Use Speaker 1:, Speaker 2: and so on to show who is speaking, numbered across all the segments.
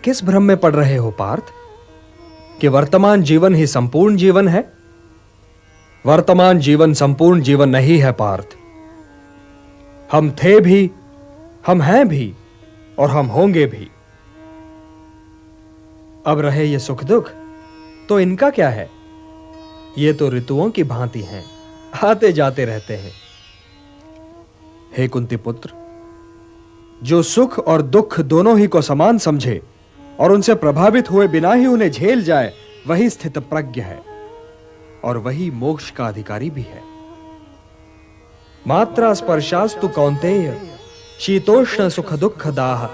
Speaker 1: किस भ्रम में पड़ रहे हो पार्थ कि वर्तमान जीवन ही संपूर्ण जीवन है? वर्तमान जीवन संपूर्ण जीवन नहीं है पार्थ। हम थे भी, हम हैं भी और हम होंगे भी। अब रहे ये सुख दुख, तो इनका क्या है? ये तो ऋतुओं की भांति हैं, आते जाते रहते हैं। हे कुंती पुत्र, जो सुख और दुख दोनों ही को समान समझे और उनसे प्रभावित हुए बिना ही उन्हें झेल जाए, वही स्थित प्रज्ञ है और वही मोक्ष का अधिकारी भी है। मात्रा स्पर्शास्तु कौन्तेय शीतोष्ण सुख दुख दाह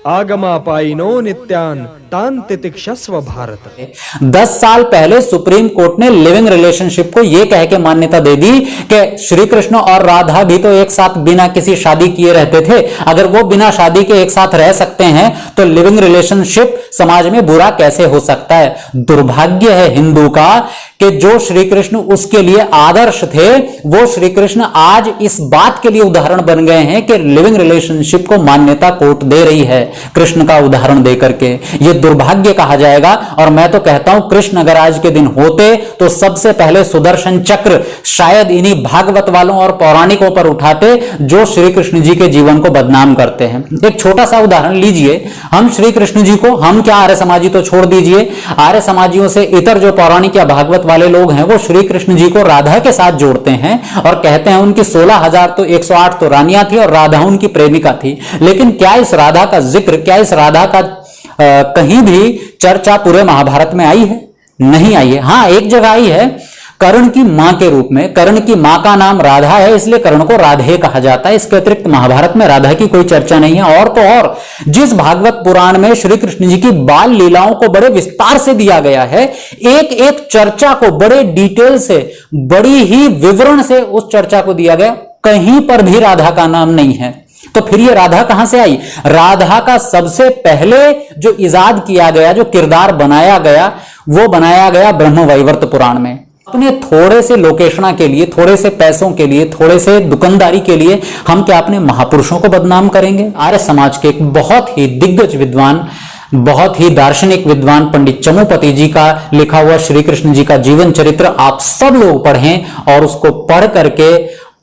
Speaker 1: आगमापाइनो नित्यान तान तितिक्षस्व भारत।
Speaker 2: 10 साल पहले सुप्रीम कोर्ट ने लिविंग रिलेशनशिप को यह कह के मान्यता दे दी कि श्री कृष्ण और राधा भी तो एक साथ बिना किसी शादी किए रहते थे। अगर वो बिना शादी के एक साथ रह सकते हैं तो लिविंग रिलेशनशिप समाज में बुरा कैसे हो सकता है? दुर्भाग्य है हिंदू का कि जो श्री कृष्ण उसके लिए आदर्श थे, वो श्री कृष्ण आज इस बात के लिए उदाहरण बन गए हैं कि लिविंग रिलेशनशिप को मान्यता कोर्ट दे रही है कृष्ण का उदाहरण देकर के। यह दुर्भाग्य कहा जाएगा। और मैं तो कहता हूं कृष्ण अगर आज के दिन होते तो सबसे पहले सुदर्शन चक्र शायद इन्हीं भागवत वालों और पौराणिकों पर उठाते जो श्री कृष्ण जी के जीवन को बदनाम करते हैं। एक छोटा सा उदाहरण लीजिए, हम श्री कृष्ण जी को, हम क्या आर्य समाजी तो छोड़ दीजिए, आर्य समाजियों से इतर जो पौराणिक या भागवत वाले लोग हैं वो श्री कृष्ण जी को राधा के साथ जोड़ते हैं और कहते हैं उनकी 16,000 तो 108 तो रानियां थी और राधा उनकी प्रेमिका थी। लेकिन क्या इस राधा का जिक्र, क्या इस राधा का कहीं भी चर्चा पूरे महाभारत में आई है? नहीं आई है। हां, एक जगह आई है, कर्ण की मां के रूप में। कर्ण की मां का नाम राधा है, इसलिए कर्ण को राधे कहा जाता है। इसके अतिरिक्त महाभारत में राधा की कोई चर्चा नहीं है। और तो और जिस भागवत पुराण में श्री कृष्ण जी की बाल लीलाओं को बड़े विस्तार से दिया गया है, एक एक चर्चा को बड़े डिटेल से, बड़ी ही विवरण से उस चर्चा को दिया गया, कहीं पर भी राधा का नाम नहीं है। तो फिर ये राधा कहां से आई? राधा का सबसे पहले जो इजाद किया गया, जो किरदार बनाया गया, वो बनाया गया ब्रह्मवैवर्त पुराण में। अपने थोड़े से लोकेशना के लिए, थोड़े से पैसों के लिए, थोड़े से दुकानदारी के लिए हम क्या अपने महापुरुषों को बदनाम करेंगे? आर्य समाज के एक बहुत ही दिग्गज विद्वान, बहुत ही दार्शनिक विद्वान पंडित चमुपति जी का लिखा हुआ श्री कृष्ण जी का जीवन चरित्र आप सब लोग पढ़ें और उसको पढ़ करके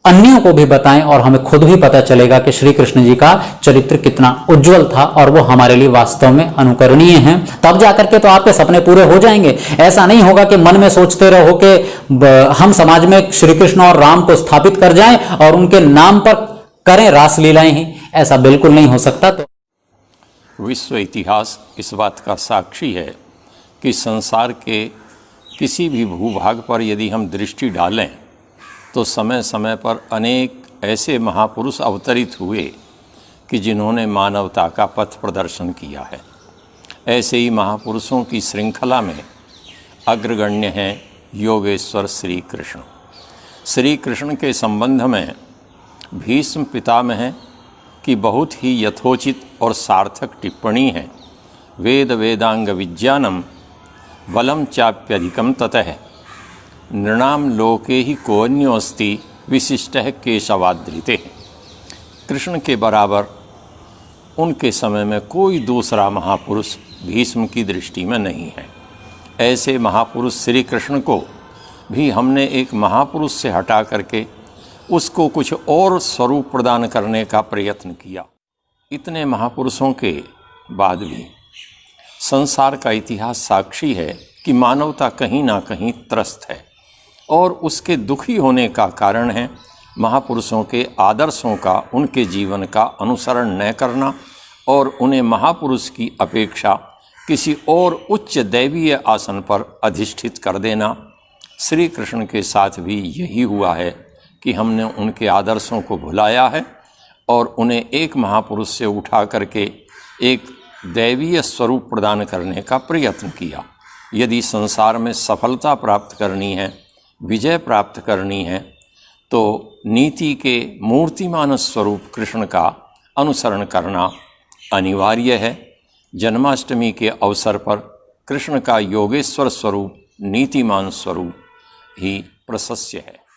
Speaker 2: अन्यों को भी बताएं और हमें खुद भी पता चलेगा कि श्री कृष्ण जी का चरित्र कितना उज्जवल था और वो हमारे लिए वास्तव में अनुकरणीय हैं। तब जाकर के तो आपके सपने पूरे हो जाएंगे। ऐसा नहीं होगा कि मन में सोचते रहो कि हम समाज में श्री कृष्ण और राम को स्थापित कर जाएं और उनके नाम पर करें रासलीलाएं ही। ऐसा बिल्कुल नहीं हो सकता। तो
Speaker 3: विश्व इतिहास इस बात का साक्षी है कि संसार के किसी भी भूभाग पर यदि हम दृष्टि डालें तो समय समय पर अनेक ऐसे महापुरुष अवतरित हुए कि जिन्होंने मानवता का पथ प्रदर्शन किया है। ऐसे ही महापुरुषों की श्रृंखला में अग्रगण्य हैं योगेश्वर श्री कृष्ण। श्री कृष्ण के संबंध में भीष्म पितामह की बहुत ही यथोचित और सार्थक टिप्पणी है। वेद वेदांग विज्ञानम बलम चाप्यधिकम ततः नृणाम लोके ही कोऽन्योऽस्ति विशिष्टः केशवाद्रिते। कृष्ण के बराबर उनके समय में कोई दूसरा महापुरुष भीष्म की दृष्टि में नहीं है। ऐसे महापुरुष श्री कृष्ण को भी हमने एक महापुरुष से हटा करके उसको कुछ और स्वरूप प्रदान करने का प्रयत्न किया। इतने महापुरुषों के बाद भी संसार का इतिहास साक्षी है कि मानवता कहीं ना कहीं त्रस्त है और उसके दुखी होने का कारण है महापुरुषों के आदर्शों का, उनके जीवन का अनुसरण न करना और उन्हें महापुरुष की अपेक्षा किसी और उच्च दैवीय आसन पर अधिष्ठित कर देना। श्री कृष्ण के साथ भी यही हुआ है कि हमने उनके आदर्शों को भुलाया है और उन्हें एक महापुरुष से उठा करके एक दैवीय स्वरूप प्रदान करने का प्रयत्न किया। यदि संसार में सफलता प्राप्त करनी है, विजय प्राप्त करनी है, तो नीति के मूर्तिमान स्वरूप कृष्ण का अनुसरण करना अनिवार्य है। जन्माष्टमी के अवसर पर कृष्ण का योगेश्वर स्वरूप, नीतिमान स्वरूप ही प्रशस्य है।